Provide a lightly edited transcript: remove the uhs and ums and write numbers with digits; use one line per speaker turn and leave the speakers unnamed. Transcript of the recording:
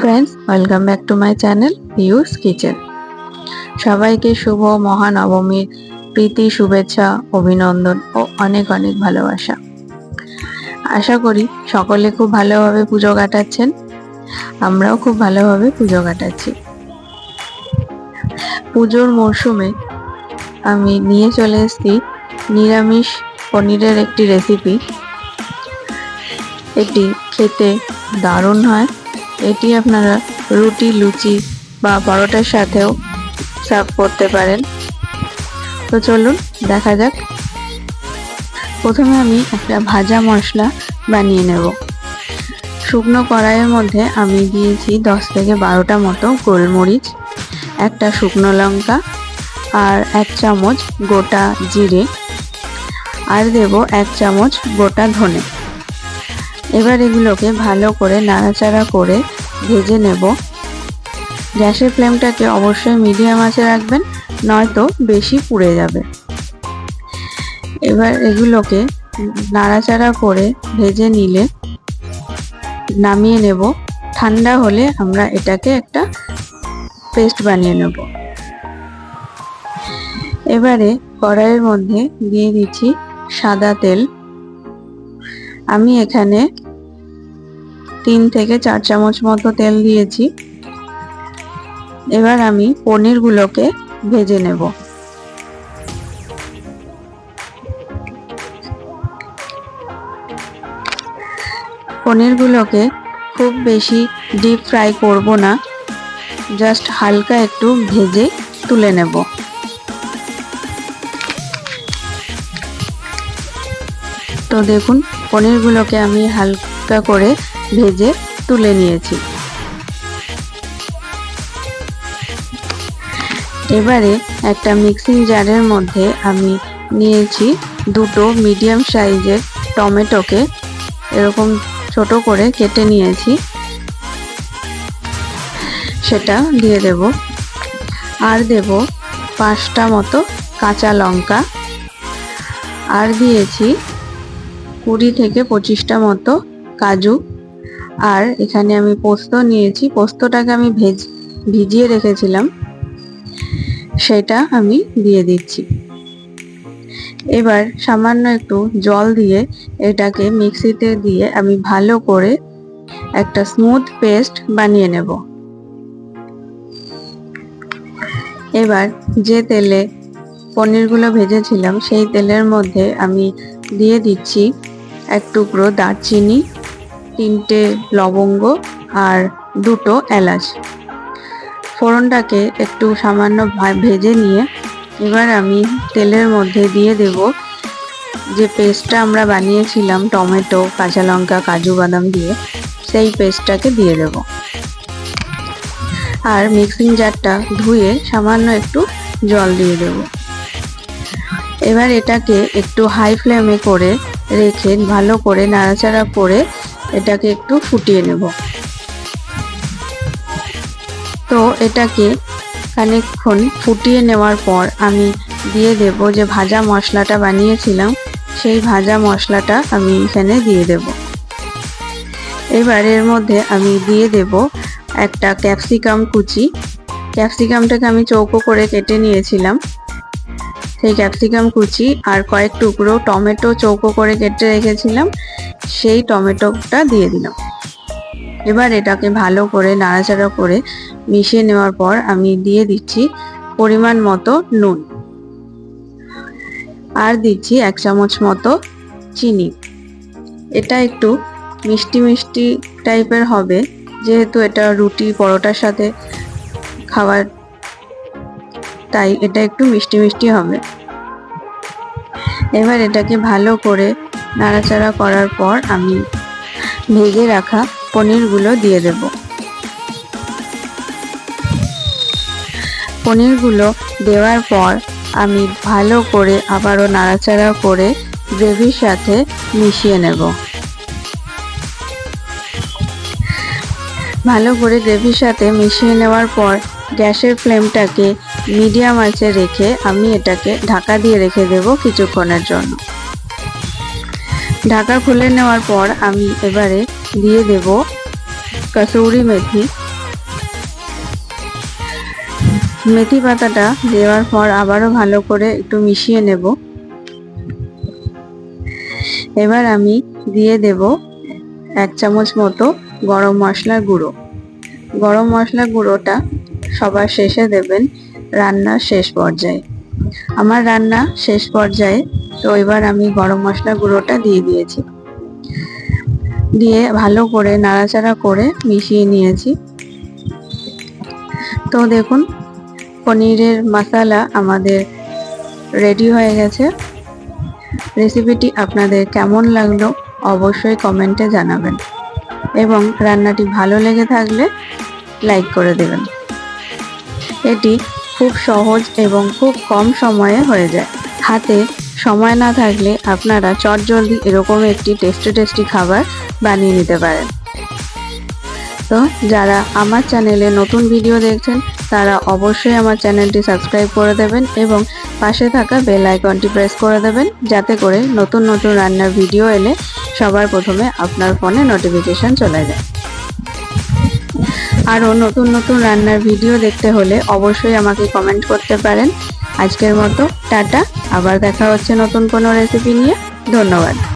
Friends, welcome back to my channel পিউস kitchen. সবাইকে শুভ মহানবমীর প্রীতি, শুভেচ্ছা, অভিনন্দন ও অনেক অনেক ভালোবাসা। আশা করি সকলে খুব ভালোভাবে পুজো কাটাচ্ছেন। আমরাও খুব ভালোভাবে পুজো কাটাচ্ছি। পুজোর মরশুমে আমি নিয়ে চলে এসেছি নিরামিষ পনিরের একটি রেসিপি। এটি খেতে দারুণ হয়। এটি আপনারা রুটি, লুচি বা পরোটার সাথেও সার্ভ করতে পারেন। তো চলুন দেখা যাক। প্রথমে আমি একটা ভাজা মশলা বানিয়ে নেব। শুকনো কড়াইয়ের মধ্যে আমি দিয়েছি 10 থেকে 12টা মতো গোলমরিচ, একটা শুকনো লঙ্কা আর 1 চামচ গোটা জিরে, আর দেব 1 চামচ গোটা ধনে। এবার এগুলোকে ভালো করে নাড়াচাড়া করে ভেজে নেব। গ্যাসের ফ্লেমটাকে অবশ্যই মিডিয়াম আঁচে রাখবেন, নয়তো বেশি পুড়ে যাবে। এবার এগুলোকে নাড়াচাড়া করে ভেজে নিলে নামিয়ে নেব। ঠান্ডা হলে আমরা এটাকে একটা পেস্ট বানিয়ে নেব। এবারে কড়াইয়ের মধ্যে দিয়ে দিচ্ছি সাদা তেল। আমি এখানে 3 থেকে 4 চামচ মতো তেল দিয়েছি। এবার আমি পনিরগুলোকে ভেজে নেব। পনিরগুলোকে খুব বেশি ডিপ ফ্রাই করব না, জাস্ট হালকা একটু ভেজে তুলে নেব। তো দেখুন, পনিরগুলোকে আমি হালকা করে ভেজে তুলে নিয়েছি। এবারে একটা মিক্সিং জারের মধ্যে আমি নিয়েছি 2টো মিডিয়াম সাইজের টমেটোকে এরকম ছোট করে কেটে নিয়েছি, সেটা দিয়ে দেব। আর দেব 5টা মতো কাঁচা লঙ্কা, আর দিয়েছি 20 থেকে 25টা মতো কাজু। আর এখানে আমি পোস্ত নিয়েছি, পোস্তটাকে আমি ভিজিয়ে রেখেছিলাম, সেটা আমি দিয়ে দিচ্ছি। এবার সামান্য একটু জল দিয়ে এটাকে মিক্সিতে দিয়ে আমি ভালো করে একটা স্মুথ পেস্ট বানিয়ে নেব। এবার যে তেলে পনিরগুলো ভেজেছিলাম সেই তেলের মধ্যে আমি দিয়ে দিচ্ছি 1 টুকরো দারচিনি, 3টে লবঙ্গ আর 2টো এলাচ। ফোড়নটাকে একটু সামান্য ভেজে নিয়ে এবার আমি তেলের মধ্যে দিয়ে দেব যে পেস্টটা আমরা বানিয়েছিলাম টমেটো, কাঁচা লঙ্কা, কাজু বাদাম দিয়ে, সেই পেস্টটাকে দিয়ে দেব। আর মিক্সিং জারটা ধুয়ে সামান্য একটু জল দিয়ে দেব। এবার এটাকে একটু হাই ফ্লেমে করে রেখে ভালো করে নাড়াচাড়া করে এটাকে একটু ফুটিয়ে নেব। তো এটাকে খানিকক্ষণ ফুটিয়ে নেওয়ার পর আমি দিয়ে দেব যে ভাজা মশলাটা বানিয়েছিলাম, সেই ভাজা মশলাটা আমি এখানে দিয়ে দেব। এবার এর মধ্যে আমি দিয়ে দেব একটা ক্যাপসিকাম কুচি। ক্যাপসিকামটাকে আমি চৌকো করে কেটে নিয়েছিলাম, সেই ক্যাপসিকাম কুচি আর কয়েক টুকরো টমেটো চৌকো করে কেটে রেখেছিলাম, সেই টমেটোটা দিয়ে দিলাম। এবার এটাকে ভালো করে নাড়াচাড়া করে মিশিয়ে নেওয়ার পর আমি দিয়ে দিচ্ছি পরিমাণ মতো নুন, আর দিচ্ছি 1 চামচ মতো চিনি। এটা একটু মিষ্টি মিষ্টি টাইপের হবে, যেহেতু এটা রুটি পরোটার সাথে খাওয়ার, তাই এটা একটু মিষ্টি মিষ্টি হবে। এবার এটাকে ভালো করে নাড়াচাড়া করার পর আমি ভেজে রাখা পনিরগুলো দিয়ে দেব। পনিরগুলো দেওয়ার পর আমি ভালো করে আবারও নাড়াচাড়া করে গ্রেভির সাথে মিশিয়ে নেব। ভালো করে গ্রেভির সাথে মিশিয়ে নেওয়ার পর গ্যাসের ফ্লেমটাকে মিডিয়াম আঁচে রেখে আমি এটাকে ঢাকা দিয়ে রেখে দেব কিছুক্ষণের জন্য। ঢাকা খুলে নেওয়ার পর আমি এবারে দিয়ে দেব কসুরি মেথি। মেথি পাতাটা দেওয়ার পর আবারও ভালো করে একটু মিশিয়ে নেব। এবার আমি দিয়ে দেব 1 চামচ মতো গরম মশলার গুঁড়ো। গরম মশলার গুঁড়োটা সবার শেষে দেবেন, রান্নার শেষ পর্যায়ে। আমার রান্না শেষ পর্যায়ে, তো এবার আমি গরম মশলা গুঁড়োটা দিয়ে দিয়েছি। দিয়ে ভালো করে নাড়াচাড়া করে মিশিয়ে নিয়েছি। তো দেখুন, পনিরের মশলা আমাদের রেডি হয়ে গেছে। রেসিপিটি আপনাদের কেমন লাগলো অবশ্যই কমেন্টে জানাবেন, এবং রান্নাটি ভালো লেগে থাকলে লাইক করে দেবেন। এটি খুব সহজ এবং খুব কম সময়ে হয়ে যায়। হাতে সময় না থাকলে আপনারা চটজলদি এরকম একটি টেস্টি খাবার বানিয়ে নিতে পারেন। তো যারা আমার চ্যানেলে নতুন ভিডিও দেখছেন তারা অবশ্যই আমার চ্যানেলটি সাবস্ক্রাইব করে দেবেন এবং পাশে থাকা বেল আইকনটি প্রেস করে দেবেন, যাতে করে নতুন রান্নার ভিডিও এলে সবার প্রথমে আপনার ফোনে নোটিফিকেশন চলে যায়। আরও নতুন রান্নার ভিডিও দেখতে হলে অবশ্যই আমাকে কমেন্ট করতে পারেন। আজকের মতো টাটা, আবার দেখা হচ্ছে নতুন কোনো রেসিপি নিয়ে। ধন্যবাদ।